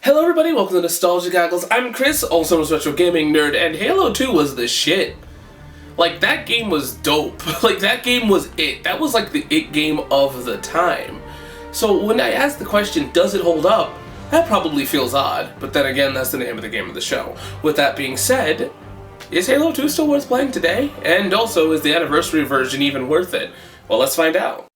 Hello everybody, welcome to Nostalgia Goggles. I'm Chris, also a retro gaming nerd, and Halo 2 was the shit. Like, that game was dope. Like, that game was it. That was like the it game of the time. So when I ask the question, does it hold up? That probably feels odd, but then again, that's the name of the game of the show. With that being said, is Halo 2 still worth playing today? And also, is the anniversary version even worth it? Well, let's find out.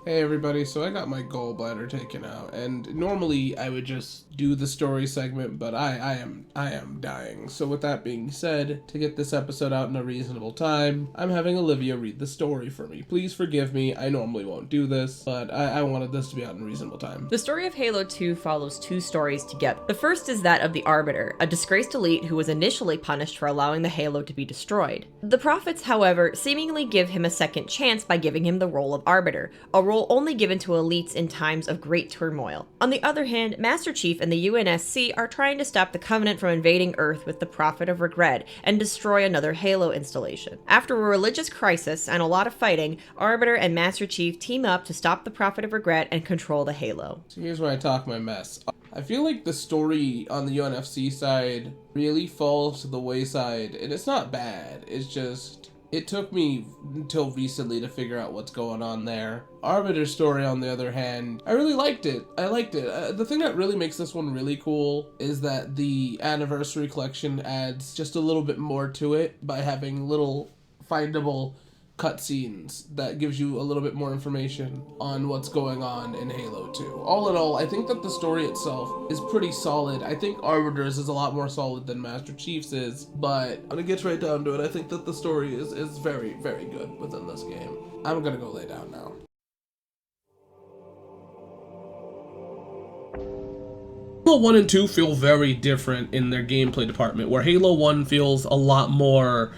Hey everybody, so I got my gallbladder taken out, and normally I would just do the story segment, but I am dying. So with that being said, to get this episode out in a reasonable time, I'm having Olivia read the story for me. Please forgive me, I normally won't do this, but I wanted this to be out in reasonable time. The story of Halo 2 follows two stories together. The first is that of the Arbiter, a disgraced elite who was initially punished for allowing the Halo to be destroyed. The Prophets, however, seemingly give him a second chance by giving him the role of Arbiter, a role only given to elites in times of great turmoil. On the other hand, Master Chief and the UNSC are trying to stop the Covenant from invading Earth with the Prophet of Regret and destroy another Halo installation. After a religious crisis and a lot of fighting, Arbiter and Master Chief team up to stop the Prophet of Regret and control the Halo. So here's where I talk my mess. I feel like the story on the UNFC side really falls to the wayside, and it's not bad, it's just it took me until recently to figure out what's going on there. Arbiter's story, on the other hand, I really liked it. I liked it. The thing that really makes this one really cool is that the Anniversary Collection adds just a little bit more to it by having little findable cutscenes that gives you a little bit more information on what's going on in Halo 2. All in all, I think that the story itself is pretty solid. I think Arbiter's is a lot more solid than Master Chief's is, but when it gets right down to it, I think that the story is very, very good within this game. I'm gonna go lay down now. Halo 1 and 2 feel very different in their gameplay department, where Halo 1 feels a lot more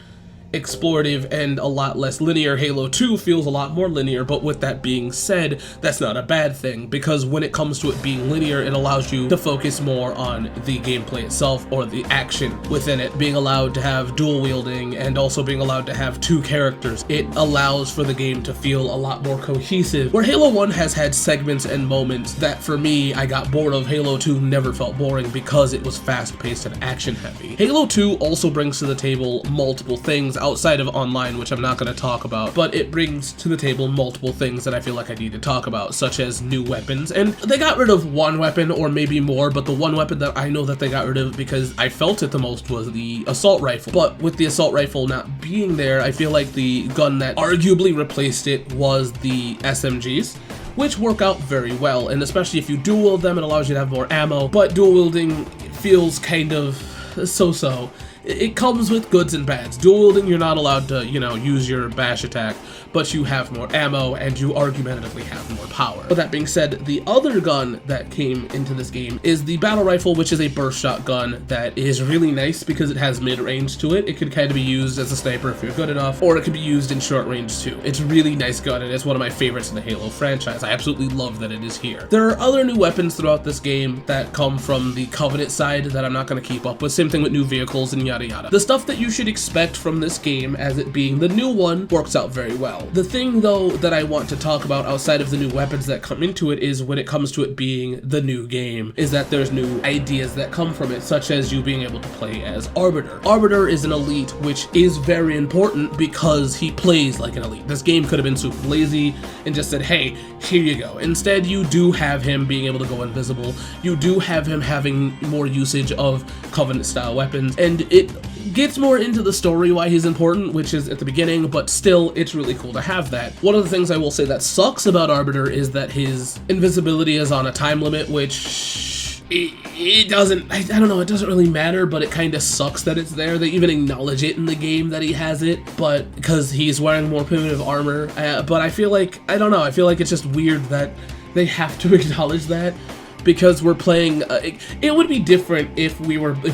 explorative and a lot less linear. Halo 2 feels a lot more linear, but with that being said, that's not a bad thing, because when it comes to it being linear, it allows you to focus more on the gameplay itself or the action within it. Being allowed to have dual wielding and also being allowed to have two characters, it allows for the game to feel a lot more cohesive. Where Halo 1 has had segments and moments that for me I got bored of, Halo 2 never felt boring because it was fast-paced and action-heavy. Halo 2 also brings to the table multiple things outside of online, which I'm not going to talk about, but it brings to the table multiple things that I feel like I need to talk about, such as new weapons. And they got rid of one weapon or maybe more, but the one weapon that I know that they got rid of because I felt it the most was the assault rifle. But with the assault rifle not being there, I feel like the gun that arguably replaced it was the SMGs, which work out very well, and especially if you dual wield them, it allows you to have more ammo, but dual wielding feels kind of so-so. It comes with goods and bads. Dual wielding, you're not allowed to, use your bash attack, but you have more ammo and you argumentatively have more power. But that being said, the other gun that came into this game is the battle rifle, which is a burst shot gun that is really nice because it has mid-range to it. It could kind of be used as a sniper if you're good enough, or it could be used in short range too. It's a really nice gun, and it's one of my favorites in the Halo franchise. I absolutely love that it is here. There are other new weapons throughout this game that come from the Covenant side that I'm not going to keep up with. Same thing with new vehicles and yada yada. The stuff that you should expect from this game as it being the new one works out very well. The thing though that I want to talk about outside of the new weapons that come into it is when it comes to it being the new game, is that there's new ideas that come from it, such as you being able to play as Arbiter. Arbiter is an elite, which is very important because he plays like an elite. This game could have been super lazy and just said, hey, here you go. Instead, you do have him being able to go invisible. You do have him having more usage of Covenant style weapons, and it gets more into the story why he's important, which is at the beginning, but still, it's really cool to have that. One of the things I will say that sucks about Arbiter is that his invisibility is on a time limit, which it doesn't, I don't know, it doesn't really matter, but it kind of sucks that it's there. They even acknowledge it in the game that he has it, but because he's wearing more primitive armor, but I feel like, I don't know, I feel like it's just weird that they have to acknowledge that, because we're playing, it would be different if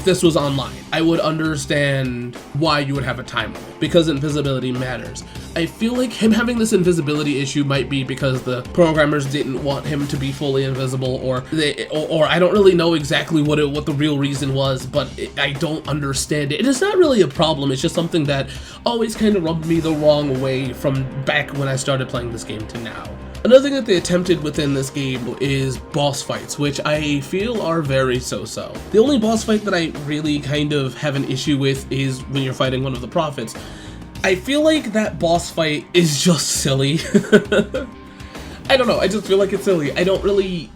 this was online. I would understand why you would have a time limit, because invisibility matters. I feel like him having this invisibility issue might be because the programmers didn't want him to be fully invisible, or I don't really know exactly what the real reason was, but I don't understand it. It is not really a problem, it's just something that always kind of rubbed me the wrong way from back when I started playing this game to now. Another thing that they attempted within this game is boss fights, which I feel are very so-so. The only boss fight that I really kind of have an issue with is when you're fighting one of the prophets. I feel like that boss fight is just silly. I don't know, I just feel like it's silly. I don't really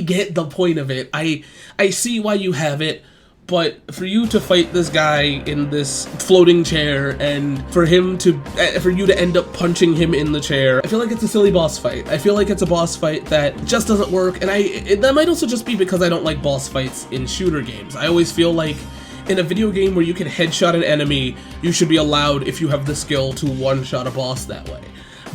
get the point of it. I see why you have it, but for you to fight this guy in this floating chair and for you to end up punching him in the chair, I feel like it's a silly boss fight. I feel like it's a boss fight that just doesn't work, and that might also just be because I don't like boss fights in shooter games. I always feel like in a video game where you can headshot an enemy, you should be allowed, if you have the skill, to one-shot a boss that way.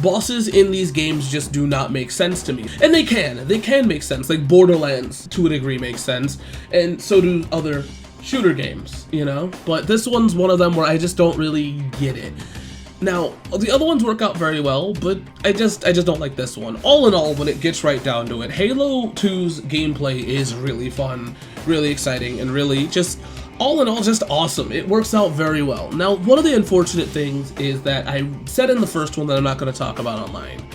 Bosses in these games just do not make sense to me. And they can make sense, like Borderlands to a degree makes sense, and so do other shooter games, you know? But this one's one of them where I just don't really get it. Now, the other ones work out very well, but I just don't like this one. All in all, when it gets right down to it, Halo 2's gameplay is really fun, really exciting, and really just all in all, just awesome. It works out very well. Now, one of the unfortunate things is that I said in the first one that I'm not going to talk about online.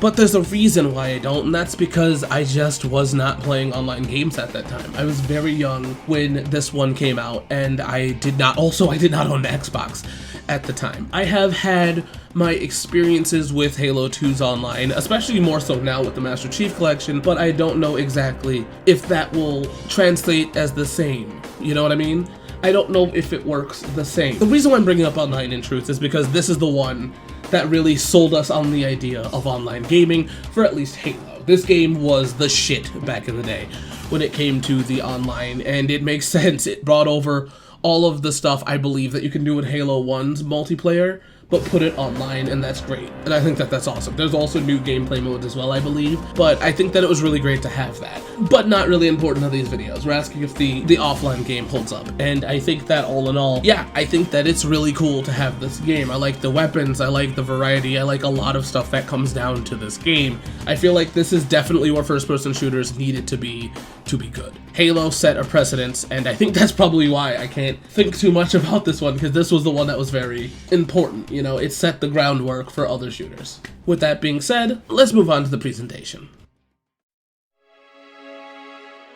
But there's a reason why I don't, and that's because I just was not playing online games at that time. I was very young when this one came out, and I did not own an Xbox at the time. I have had my experiences with Halo 2's online, especially more so now with the Master Chief Collection, but I don't know exactly if that will translate as the same. You know what I mean? I don't know if it works the same. The reason why I'm bringing up online, in truth, is because this is the one that really sold us on the idea of online gaming for at least Halo. This game was the shit back in the day when it came to the online, and it makes sense. It brought over all of the stuff I believe that you can do in Halo 1's multiplayer, but put it online, and that's great. And I think that that's awesome. There's also new gameplay modes as well, I believe, but I think that it was really great to have that. But not really important to these videos. We're asking if the offline game holds up, and I think that all in all, yeah, I think that it's really cool to have this game. I like the weapons, I like the variety, I like a lot of stuff that comes down to this game. I feel like this is definitely where first-person shooters needed to be good. Halo set a precedence, and I think that's probably why I can't think too much about this one, because this was the one that was very important. You know, it set the groundwork for other shooters. With that being said, let's move on to the presentation.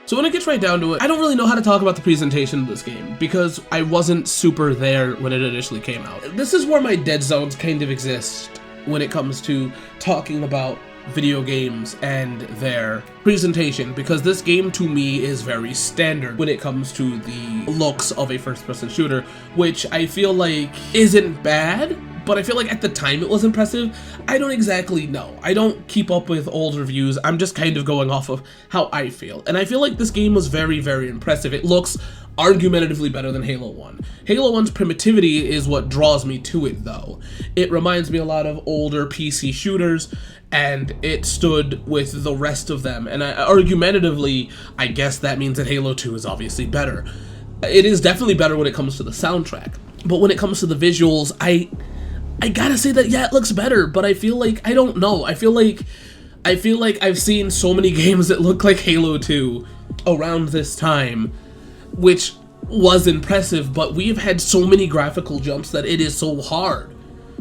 So when it gets right down to it, I don't really know how to talk about the presentation of this game, because I wasn't super there when it initially came out. This is where my dead zones kind of exist when it comes to talking about video games and their presentation, because this game to me is very standard when it comes to the looks of a first-person shooter, which I feel like isn't bad, but I feel like at the time it was impressive. I don't exactly know. I don't keep up with old reviews. I'm just kind of going off of how I feel, and I feel like this game was very, very impressive. It looks argumentatively better than Halo 1. Halo 1's primitivity is what draws me to it, though. It reminds me a lot of older PC shooters, and it stood with the rest of them, and argumentatively, I guess that means that Halo 2 is obviously better. It is definitely better when it comes to the soundtrack, but when it comes to the visuals, I gotta say that, yeah, it looks better, but I feel like, I don't know, I feel like I've seen so many games that look like Halo 2 around this time, which was impressive, but we've had so many graphical jumps that it is so hard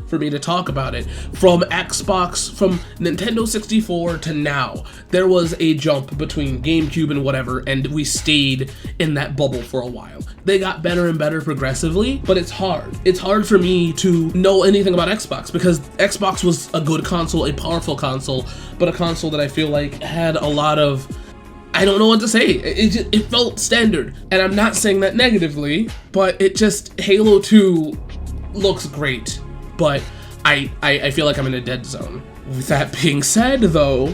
for me to talk about it. From Xbox, from Nintendo 64 to now, there was a jump between GameCube and whatever, and we stayed in that bubble for a while. They got better and better progressively, but it's hard. It's hard for me to know anything about Xbox, because Xbox was a good console, a powerful console, but a console that I feel like had a lot of, I don't know what to say. It felt standard, and I'm not saying that negatively, but it just, Halo 2 looks great. But I feel like I'm in a dead zone. With that being said, though,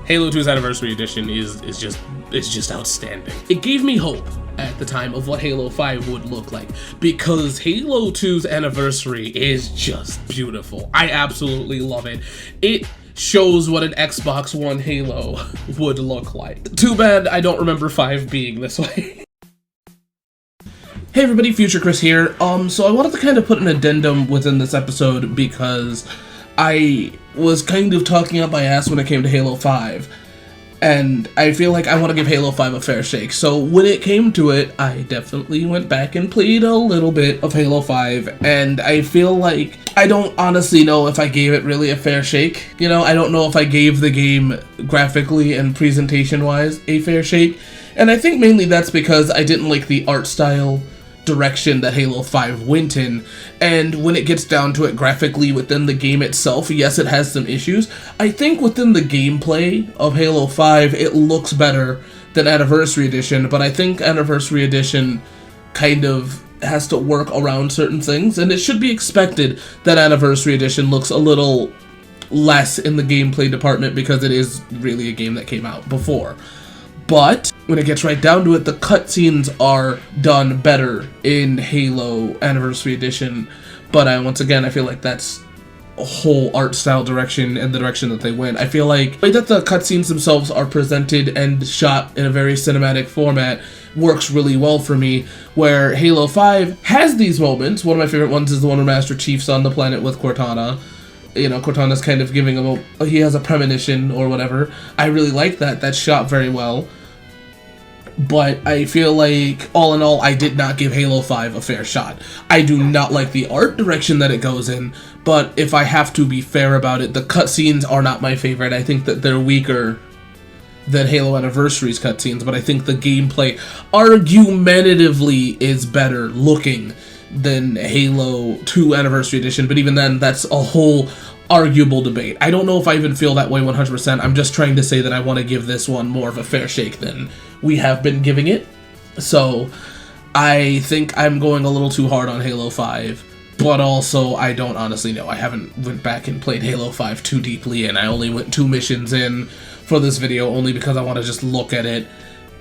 Halo 2's Anniversary Edition is just outstanding. It gave me hope at the time of what Halo 5 would look like, because Halo 2's Anniversary is just beautiful. I absolutely love it. It shows what an Xbox One Halo would look like. Too bad I don't remember 5 being this way. Hey everybody, Future Chris here. So I wanted to kind of put an addendum within this episode because I was kind of talking up my ass when it came to Halo 5. And I feel like I want to give Halo 5 a fair shake. So when it came to it, I definitely went back and played a little bit of Halo 5. And I feel like I don't honestly know if I gave it really a fair shake. You know, I don't know if I gave the game graphically and presentation-wise a fair shake. And I think mainly that's because I didn't like the art style direction that Halo 5 went in, and when it gets down to it graphically within the game itself, yes, it has some issues. I think within the gameplay of Halo 5, it looks better than Anniversary Edition, but I think Anniversary Edition kind of has to work around certain things, and it should be expected that Anniversary Edition looks a little less in the gameplay department because it is really a game that came out before. But when it gets right down to it, the cutscenes are done better in Halo Anniversary Edition. But once again, I feel like that's a whole art style direction and the direction that they went. I feel like the way that the cutscenes themselves are presented and shot in a very cinematic format works really well for me, where Halo 5 has these moments. One of my favorite ones is the one where Master Chief's on the planet with Cortana. You know, Cortana's kind of giving him he has a premonition or whatever. I really like that. That's shot very well. But I feel like, all in all, I did not give Halo 5 a fair shot. I do not like the art direction that it goes in, but if I have to be fair about it, the cutscenes are not my favorite. I think that they're weaker than Halo Anniversary's cutscenes, but I think the gameplay argumentatively is better looking than Halo 2 Anniversary Edition, but even then, that's a whole arguable debate. I don't know if I even feel that way 100%. I'm just trying to say that I want to give this one more of a fair shake than we have been giving it. So I think I'm going a little too hard on Halo 5, but also I don't honestly know. I haven't went back and played Halo 5 too deeply, and I only went 2 missions in for this video only because I want to just look at it.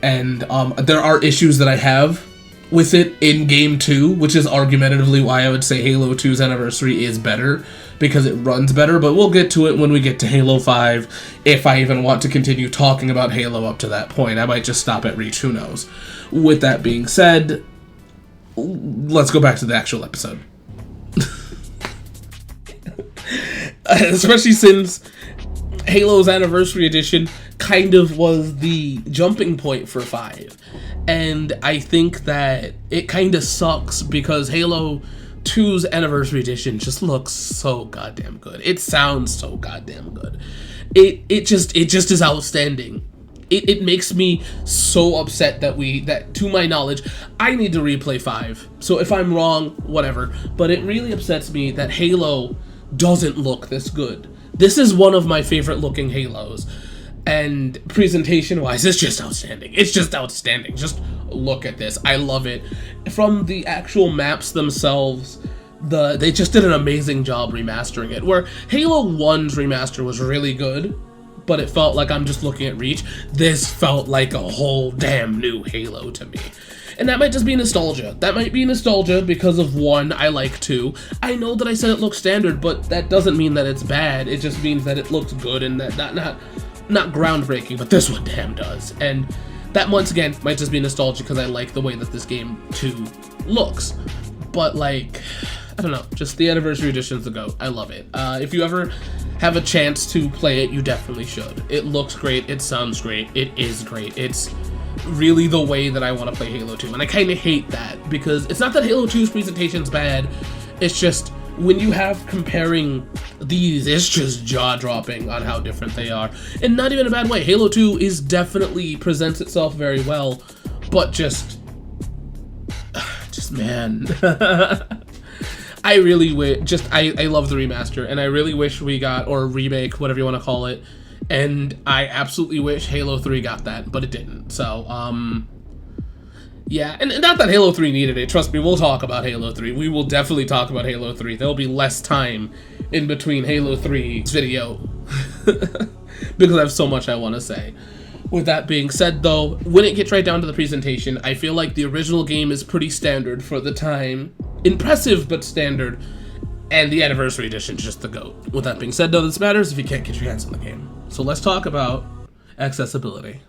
And there are issues that I have with it in Game 2, which is argumentatively why I would say Halo 2's Anniversary is better, because it runs better, but we'll get to it when we get to Halo 5, if I even want to continue talking about Halo up to that point. I might just stop at Reach, who knows. With that being said, let's go back to the actual episode. Especially since Halo's Anniversary Edition kind of was the jumping point for 5. And I think that it kind of sucks because Halo 2's Anniversary Edition just looks so goddamn good. It sounds so goddamn good. It just is outstanding. It makes me so upset that to my knowledge, I need to replay 5. So if I'm wrong, whatever. But it really upsets me that Halo doesn't look this good. This is one of my favorite looking Halos. And presentation-wise, it's just outstanding. It's just outstanding. Just look at this. I love it. From the actual maps themselves, they just did an amazing job remastering it. Where Halo 1's remaster was really good, but it felt like I'm just looking at Reach. This felt like a whole damn new Halo to me. And that might just be nostalgia. That might be nostalgia because of 1, I like 2. I know that I said it looks standard, but that doesn't mean that it's bad. It just means that it looks good and that not groundbreaking, but this one damn does. And that, once again, might just be nostalgia because I like the way that this game 2 looks. But, like, I don't know, just the Anniversary Edition's the GOAT. I love it. If you ever have a chance to play it, you definitely should. It looks great, it sounds great, it is great. It's really the way that I want to play Halo 2, and I kind of hate that, because it's not that Halo 2's presentation's bad, it's just when you have comparing these, it's just jaw-dropping on how different they are. And not even a bad way. Halo 2 is definitely presents itself very well, but just man. I really wish, I love the remaster, and I really wish we got, or remake, whatever you want to call it, and I absolutely wish Halo 3 got that, but it didn't. So, yeah, and not that Halo 3 needed it. Trust me, we'll talk about Halo 3. We will definitely talk about Halo 3. There'll be less time in between Halo 3's video because I have so much I want to say. With that being said, though, when it gets right down to the presentation, I feel like the original game is pretty standard for the time. Impressive, but standard. And the Anniversary Edition is just the GOAT. With that being said, though, this matters if you can't get your hands on the game. So let's talk about accessibility.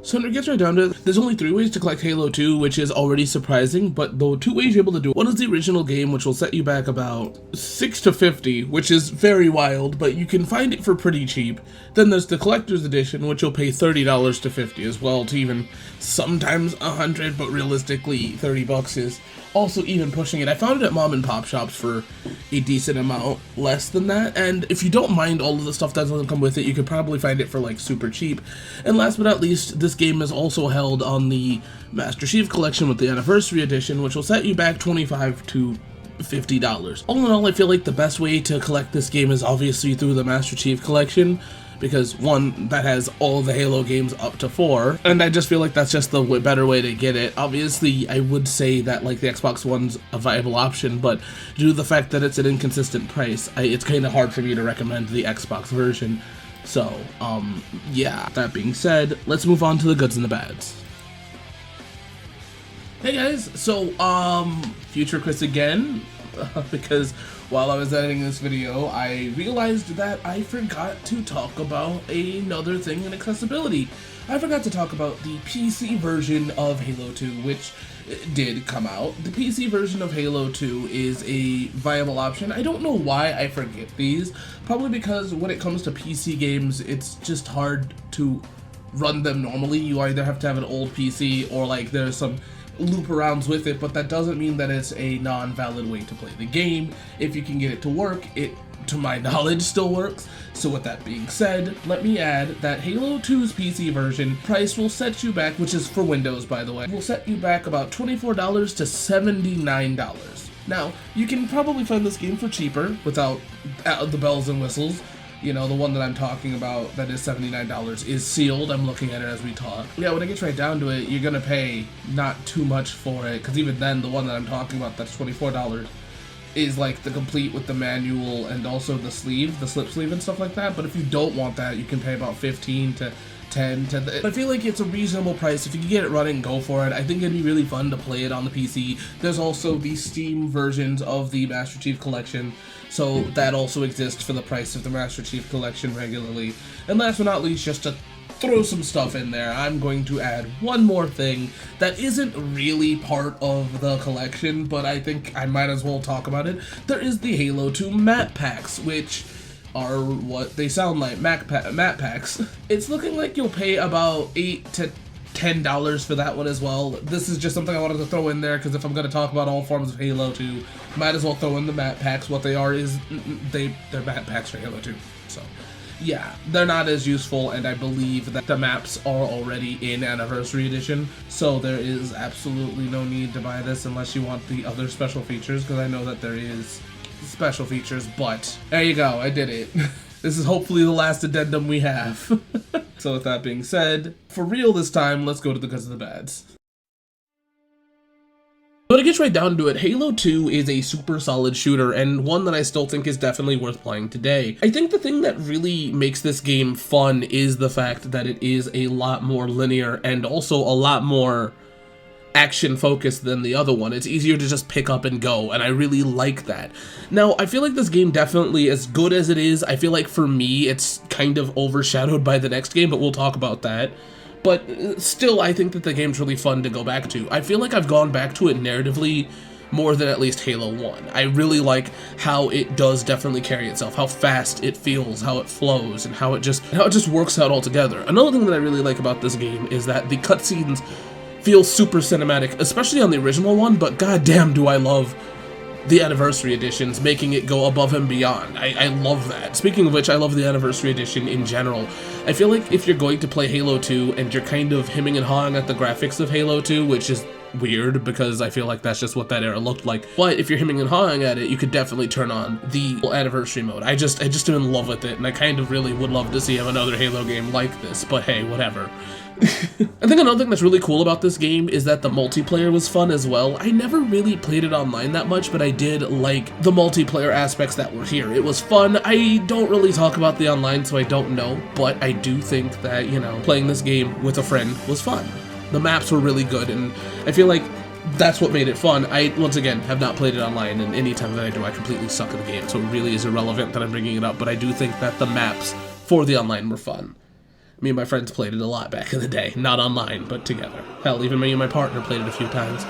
So when it gets right down to it, there's only 3 ways to collect Halo 2, which is already surprising, but the 2 ways you're able to do it, one is the original game, which will set you back about $6 to $50, which is very wild, but you can find it for pretty cheap. Then there's the collector's edition, which you'll pay $30 to $50 as well, to even sometimes $100, but realistically $30 is also even pushing it. I found it at mom and pop shops for a decent amount less than that, and if you don't mind all of the stuff that doesn't come with it, you could probably find it for like super cheap. And last but not least, this game is also held on the Master Chief Collection with the Anniversary Edition, which will set you back $25 to $50. All in all, I feel like the best way to collect this game is obviously through the Master Chief Collection, because one, that has all the Halo games up to 4, and I just feel like that's just the better way to get it. Obviously, I would say that like the Xbox One's a viable option, but due to the fact that it's an inconsistent price, it's kind of hard for me to recommend the Xbox version. So, yeah. That being said, let's move on to the goods and the bads. Hey guys, so, Future Chris again, because while I was editing this video, I realized that I forgot to talk about another thing in accessibility. I forgot to talk about the PC version of Halo 2, which did come out. The PC version of Halo 2 is a viable option. I don't know why I forget these, probably because when it comes to PC games, it's just hard to run them normally. You either have to have an old PC or like there's some loop arounds with it, but that doesn't mean that it's a non-valid way to play the game. If you can get it to work, it, to my knowledge, still works. So with that being said, let me add that Halo 2's PC version price will set you back, which is for Windows by the way, will set you back about $24 to $79. Now, you can probably find this game for cheaper without the bells and whistles. You know, the one that I'm talking about that is $79 is sealed. I'm looking at it as we talk. Yeah, when it gets right down to it, you're gonna pay not too much for it, because even then, the one that I'm talking about that's $24 is like the complete with the manual and also the sleeve, the slip sleeve and stuff like that. But if you don't want that, you can pay about 15 to 10 to I feel like it's a reasonable price. If you can get it running, go for it. I think it'd be really fun to play it on the PC. There's also the Steam versions of the Master Chief Collection, so that also exists for the price of the Master Chief Collection regularly. And last but not least, just to throw some stuff in there, I'm going to add one more thing that isn't really part of the collection, but I think I might as well talk about it. There is the Halo 2 map packs, which are what they sound like, map packs. It's looking like you'll pay about $8 to $10 for that one as well. This is just something I wanted to throw in there, because if I'm going to talk about all forms of Halo 2, might as well throw in the map packs. What they are is, they're map packs for Halo 2, so yeah, they're not as useful, and I believe that the maps are already in Anniversary Edition, so there is absolutely no need to buy this unless you want the other special features, because I know that there is special features, but there you go, I did it. This is hopefully the last addendum we have. So with that being said, for real this time, let's go to the goods and the bads. When it gets right down to it, Halo 2 is a super solid shooter, and one that I still think is definitely worth playing today. I think the thing that really makes this game fun is the fact that it is a lot more linear and also a lot more action focused than the other one. It's easier to just pick up and go, and I really like that. Now, I feel like this game definitely, as good as it is, I feel like for me it's kind of overshadowed by the next game, but we'll talk about that. But still, I think that the game's really fun to go back to. I feel like I've gone back to it narratively more than at least Halo 1. I really like how it does definitely carry itself, how fast it feels, how it flows, and how it just works out all together. Another thing that I really like about this game is that the cutscenes feel super cinematic, especially on the original one, but goddamn do I love the Anniversary Editions, making it go above and beyond. I love that. Speaking of which, I love the Anniversary Edition in general. I feel like if you're going to play Halo 2 and you're kind of hemming and hawing at the graphics of Halo 2, which is weird because I feel like that's just what that era looked like, but if you're hemming and hawing at it, you could definitely turn on the Anniversary mode. I just am in love with it, and I kind of really would love to see another Halo game like this, but hey, whatever. I think another thing that's really cool about this game is that the multiplayer was fun as well. I never really played it online that much, but I did like the multiplayer aspects that were here. It was fun. I don't really talk about the online, so I don't know, but I do think that, you know, playing this game with a friend was fun. The maps were really good, and I feel like that's what made it fun. I, once again, have not played it online, and any time that I do, I completely suck at the game, so it really is irrelevant that I'm bringing it up, but I do think that the maps for the online were fun. Me and my friends played it a lot back in the day. Not online, but together. Hell, even me and my partner played it a few times.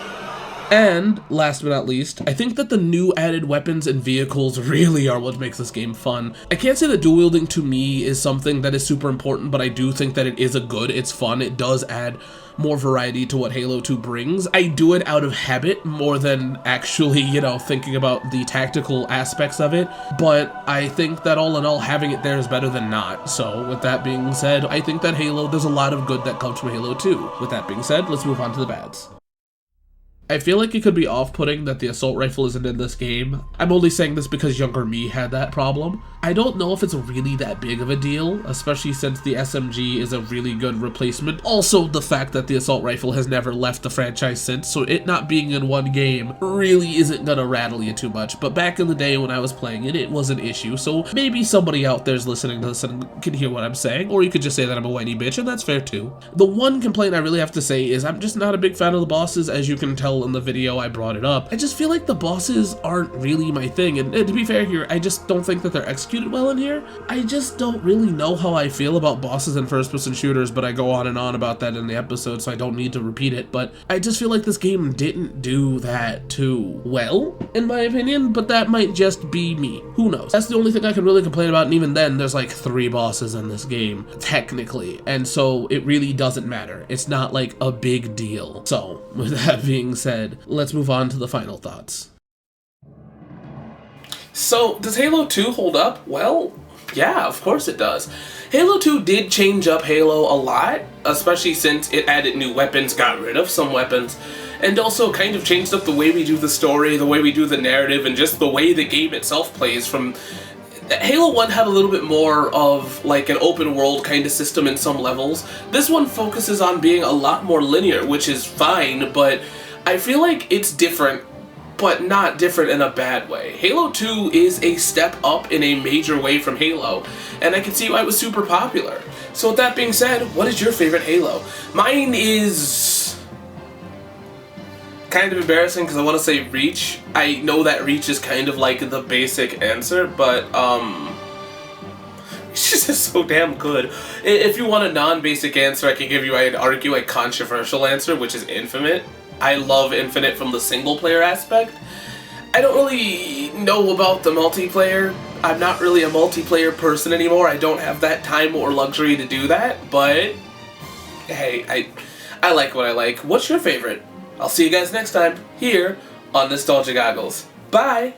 And, last but not least, I think that the new added weapons and vehicles really are what makes this game fun. I can't say that dual wielding to me is something that is super important, but I do think that it is it's fun, it does add more variety to what Halo 2 brings. I do it out of habit more than actually, thinking about the tactical aspects of it, but I think that all in all, having it there is better than not. So, with that being said, I think that there's a lot of good that comes from Halo 2. With that being said, let's move on to the bads. I feel like it could be off-putting that the assault rifle isn't in this game. I'm only saying this because younger me had that problem. I don't know if it's really that big of a deal, especially since the SMG is a really good replacement. Also, the fact that the assault rifle has never left the franchise since, so it not being in one game really isn't gonna rattle you too much. But back in the day when I was playing it, it was an issue, so maybe somebody out there's listening to this and can hear what I'm saying, or you could just say that I'm a whiny bitch, and that's fair too. The one complaint I really have to say is I'm just not a big fan of the bosses, as you can tell in the video I brought it up. I just feel like the bosses aren't really my thing, and to be fair here, I just don't think that they're executed well in here. I just don't really know how I feel about bosses in first-person shooters, but I go on and on about that in the episode, so I don't need to repeat it, but I just feel like this game didn't do that too well, in my opinion, but that might just be me. Who knows? That's the only thing I can really complain about, and even then, there's like 3 bosses in this game, technically, and so it really doesn't matter. It's not like a big deal. So, with that being said, let's move on to the final thoughts. So, does Halo 2 hold up? Well, yeah, of course it does. Halo 2 did change up Halo a lot, especially since it added new weapons, got rid of some weapons, and also kind of changed up the way we do the story, the way we do the narrative, and just the way the game itself plays. From Halo 1 had a little bit more of like an open world kind of system in some levels. This one focuses on being a lot more linear, which is fine, but I feel like it's different, but not different in a bad way. Halo 2 is a step up in a major way from Halo, and I can see why it was super popular. So with that being said, what is your favorite Halo? Mine is kind of embarrassing because I want to say Reach. I know that Reach is kind of like the basic answer, but it's just so damn good. If you want a non-basic answer, I can give you, I'd argue, a controversial answer, which is Infinite. I love Infinite from the single-player aspect. I don't really know about the multiplayer. I'm not really a multiplayer person anymore. I don't have that time or luxury to do that, but hey, I like what I like. What's your favorite? I'll see you guys next time here on Nostalgia Goggles. Bye!